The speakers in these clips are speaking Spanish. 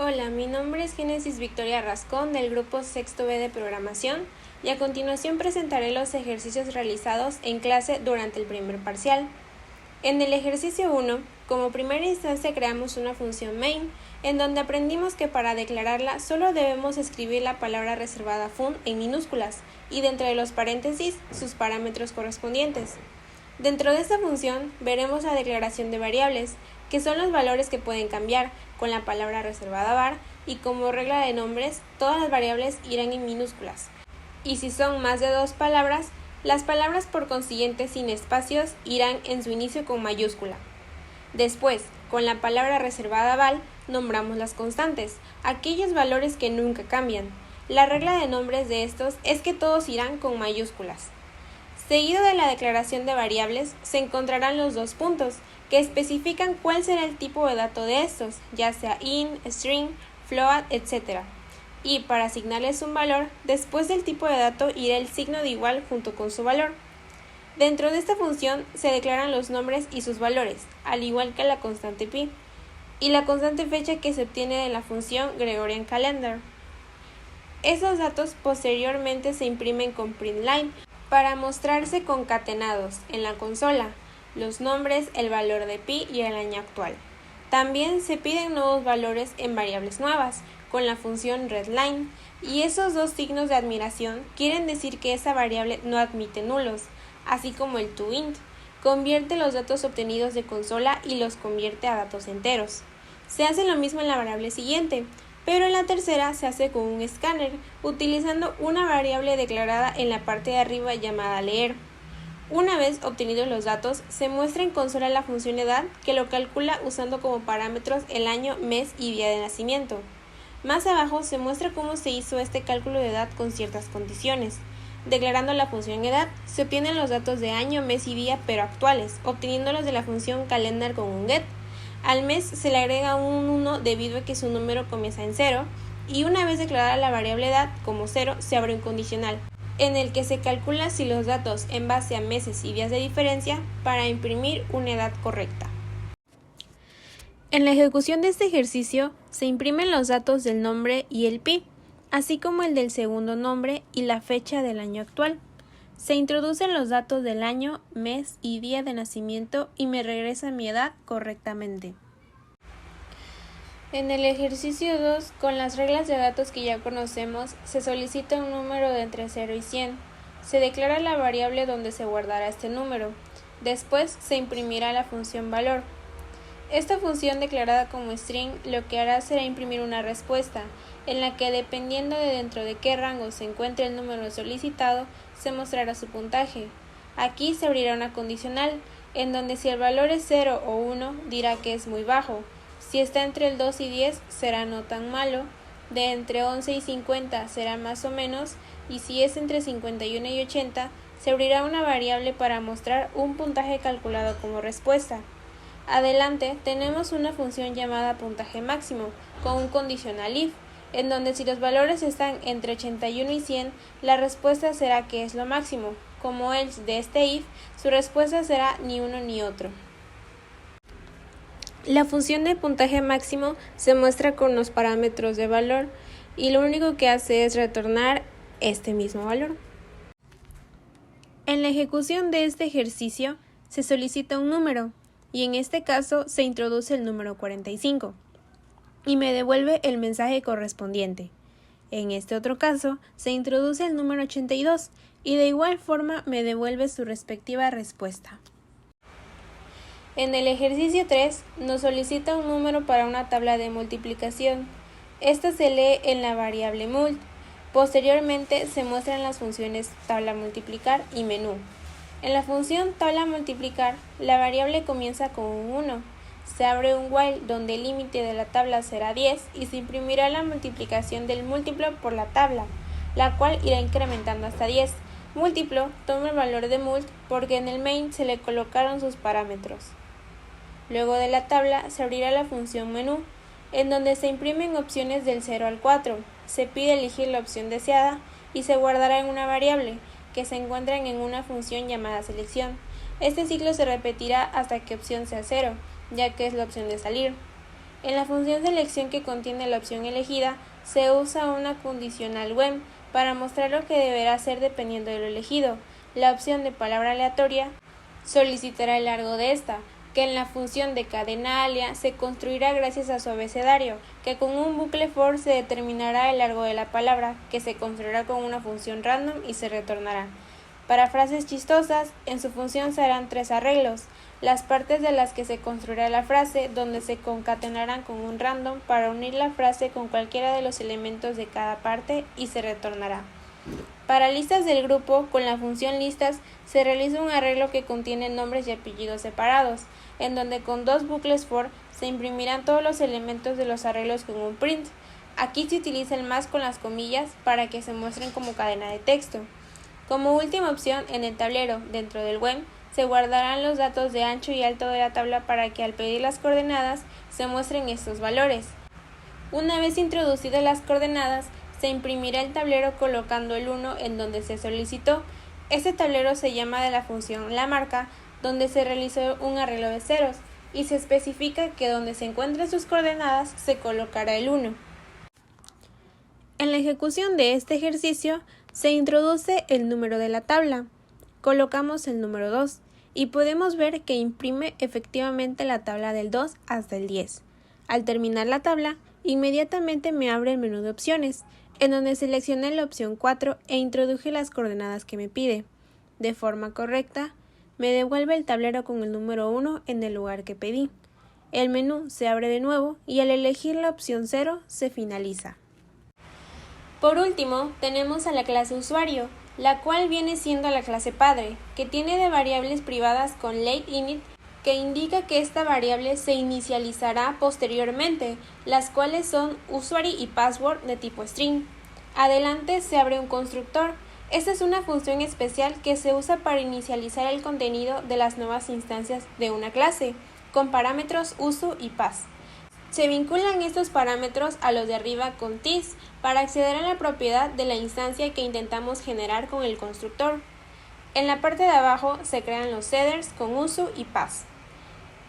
Hola, mi nombre es Génesis Victoria Rascón del grupo Sexto B de Programación y a continuación presentaré los ejercicios realizados en clase durante el primer parcial. En el ejercicio 1, como primera instancia creamos una función main, en donde aprendimos que para declararla solo debemos escribir la palabra reservada fun en minúsculas y dentro de los paréntesis sus parámetros correspondientes. Dentro de esta función veremos la declaración de variables, que son los valores que pueden cambiar con la palabra reservada var, y como regla de nombres, todas las variables irán en minúsculas. Y si son más de dos palabras, las palabras por consiguiente sin espacios irán en su inicio con mayúscula. Después, con la palabra reservada val, nombramos las constantes, aquellos valores que nunca cambian. La regla de nombres de estos es que todos irán con mayúsculas. Seguido de la declaración de variables, se encontrarán los dos puntos, que especifican cuál será el tipo de dato de estos, ya sea int, string, float, etc. Y para asignarles un valor, después del tipo de dato irá el signo de igual junto con su valor. Dentro de esta función se declaran los nombres y sus valores, al igual que la constante pi, y la constante fecha que se obtiene de la función Gregorian Calendar. Esos datos posteriormente se imprimen con println para mostrarse concatenados en la consola, los nombres, el valor de pi y el año actual. También se piden nuevos valores en variables nuevas, con la función readline, y esos dos signos de admiración quieren decir que esa variable no admite nulos, así como el toInt, convierte los datos obtenidos de consola y los convierte a datos enteros. Se hace lo mismo en la variable siguiente, pero en la tercera se hace con un escáner, utilizando una variable declarada en la parte de arriba llamada leer. Una vez obtenidos los datos, se muestra en consola la función edad, que lo calcula usando como parámetros el año, mes y día de nacimiento. Más abajo se muestra cómo se hizo este cálculo de edad con ciertas condiciones. Declarando la función edad, se obtienen los datos de año, mes y día pero actuales, obteniéndolos de la función calendar con un get. Al mes se le agrega un 1 debido a que su número comienza en 0, y una vez declarada la variable edad como 0, se abre un condicional, en el que se calcula si los datos en base a meses y días de diferencia para imprimir una edad correcta. En la ejecución de este ejercicio se imprimen los datos del nombre y el pi, así como el del segundo nombre y la fecha del año actual. Se introducen los datos del año, mes y día de nacimiento y me regresa mi edad correctamente. En el ejercicio 2, con las reglas de datos que ya conocemos, se solicita un número de entre 0 y 100. Se declara la variable donde se guardará este número. Después se imprimirá la función valor. Esta función declarada como string lo que hará será imprimir una respuesta, en la que dependiendo de dentro de qué rango se encuentre el número solicitado, se mostrará su puntaje. Aquí se abrirá una condicional, en donde si el valor es 0 o 1 dirá que es muy bajo, si está entre el 2 y 10 será no tan malo, de entre 11 y 50 será más o menos, y si es entre 51 y 80 se abrirá una variable para mostrar un puntaje calculado como respuesta. Adelante tenemos una función llamada puntaje máximo, con un condicional if, en donde si los valores están entre 81 y 100, la respuesta será que es lo máximo. Como else de este if, su respuesta será ni uno ni otro. La función de puntaje máximo se muestra con los parámetros de valor y lo único que hace es retornar este mismo valor. En la ejecución de este ejercicio se solicita un número y en este caso se introduce el número 45 y me devuelve el mensaje correspondiente. En este otro caso se introduce el número 82 y de igual forma me devuelve su respectiva respuesta. En el ejercicio 3 nos solicita un número para una tabla de multiplicación. Esta se lee en la variable mult. Posteriormente se muestran las funciones tabla multiplicar y menú. En la función tabla multiplicar, la variable comienza con un 1. Se abre un while donde el límite de la tabla será 10 y se imprimirá la multiplicación del múltiplo por la tabla, la cual irá incrementando hasta 10. Múltiplo toma el valor de mult porque en el main se le colocaron sus parámetros. Luego de la tabla se abrirá la función menú, en donde se imprimen opciones del 0 al 4. Se pide elegir la opción deseada y se guardará en una variable, que se encuentran en una función llamada selección. Este ciclo se repetirá hasta que opción sea 0, ya que es la opción de salir. En la función selección que contiene la opción elegida, se usa una condicional when para mostrar lo que deberá hacer dependiendo de lo elegido. La opción de palabra aleatoria solicitará el largo de esta, que en la función de cadena alia se construirá gracias a su abecedario, que con un bucle for se determinará el largo de la palabra, que se construirá con una función random y se retornará. Para frases chistosas, en su función se harán 3 arreglos: las partes de las que se construirá la frase, donde se concatenarán con un random para unir la frase con cualquiera de los elementos de cada parte y se retornará. Para listas del grupo, con la función listas, se realiza un arreglo que contiene nombres y apellidos separados, en donde con 2 bucles for se imprimirán todos los elementos de los arreglos con un print. Aquí se utiliza el más con las comillas para que se muestren como cadena de texto. Como última opción, en el tablero, dentro del when, se guardarán los datos de ancho y alto de la tabla para que al pedir las coordenadas se muestren estos valores. Una vez introducidas las coordenadas, se imprimirá el tablero colocando el 1 en donde se solicitó. Este tablero se llama de la función la marca, donde se realizó un arreglo de ceros, y se especifica que donde se encuentren sus coordenadas se colocará el 1. En la ejecución de este ejercicio, se introduce el número de la tabla. Colocamos el número 2 y podemos ver que imprime efectivamente la tabla del 2 hasta el 10. Al terminar la tabla, inmediatamente me abre el menú de opciones, en donde seleccioné la opción 4 e introduje las coordenadas que me pide. De forma correcta, me devuelve el tablero con el número 1 en el lugar que pedí. El menú se abre de nuevo y al elegir la opción 0 se finaliza. Por último, tenemos a la clase usuario, la cual viene siendo la clase padre, que tiene de variables privadas con lateInit, que indica que esta variable se inicializará posteriormente, las cuales son usuary y password de tipo string. Adelante se abre un constructor. Esta es una función especial que se usa para inicializar el contenido de las nuevas instancias de una clase, con parámetros uso y pass. Se vinculan estos parámetros a los de arriba con this para acceder a la propiedad de la instancia que intentamos generar con el constructor. En la parte de abajo se crean los headers con uso y pass.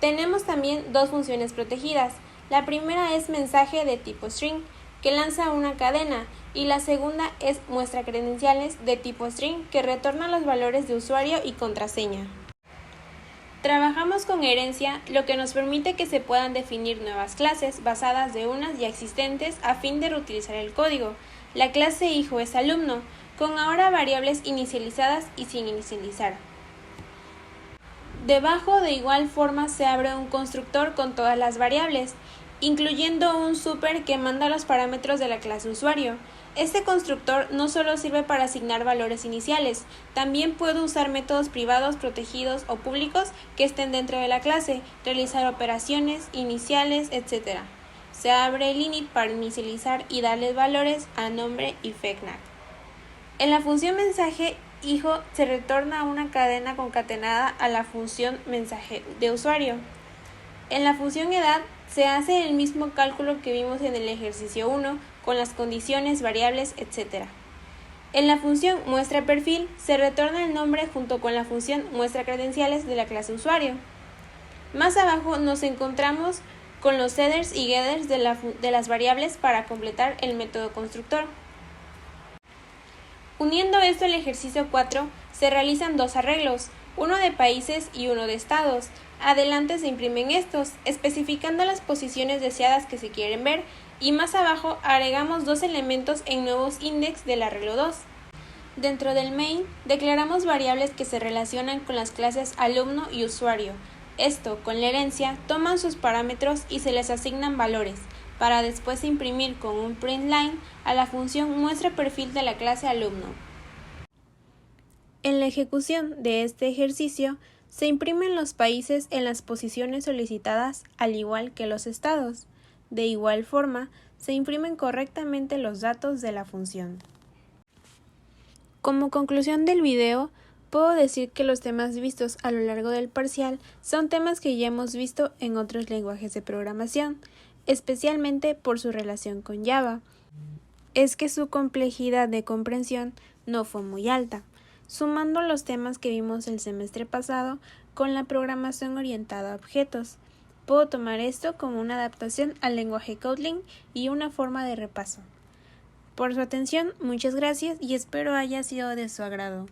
Tenemos también 2 funciones protegidas. La primera es mensaje de tipo string, que lanza una cadena, y la segunda es muestra credenciales de tipo string, que retorna los valores de usuario y contraseña. Trabajamos con herencia, lo que nos permite que se puedan definir nuevas clases basadas de unas ya existentes a fin de reutilizar el código. La clase hijo es alumno, con ahora variables inicializadas y sin inicializar. Debajo de igual forma se abre un constructor con todas las variables, incluyendo un super que manda los parámetros de la clase usuario. Este constructor no solo sirve para asignar valores iniciales, también puede usar métodos privados, protegidos o públicos que estén dentro de la clase, realizar operaciones iniciales, etc. Se abre el init para inicializar y darles valores a nombre y fetname. En la función mensaje hijo se retorna una cadena concatenada a la función mensaje de usuario. En la función edad se hace el mismo cálculo que vimos en el ejercicio 1 con las condiciones, variables, etc. En la función muestra perfil se retorna el nombre junto con la función muestra credenciales de la clase usuario. Más abajo nos encontramos con los headers y getters de las variables para completar el método constructor. Uniendo esto al ejercicio 4, se realizan 2 arreglos, uno de países y uno de estados. Adelante se imprimen estos, especificando las posiciones deseadas que se quieren ver, y más abajo agregamos 2 elementos en nuevos index del arreglo 2. Dentro del main, declaramos variables que se relacionan con las clases alumno y usuario. Esto, con la herencia, toman sus parámetros y se les asignan valores, para después imprimir con un println a la función muestra perfil de la clase alumno. En la ejecución de este ejercicio, se imprimen los países en las posiciones solicitadas al igual que los estados. De igual forma, se imprimen correctamente los datos de la función. Como conclusión del video, puedo decir que los temas vistos a lo largo del parcial son temas que ya hemos visto en otros lenguajes de programación, especialmente por su relación con Java. Es que su complejidad de comprensión no fue muy alta, sumando los temas que vimos el semestre pasado con la programación orientada a objetos. puedo tomar esto como una adaptación al lenguaje Kotlin y una forma de repaso. Por su atención, muchas gracias y espero haya sido de su agrado.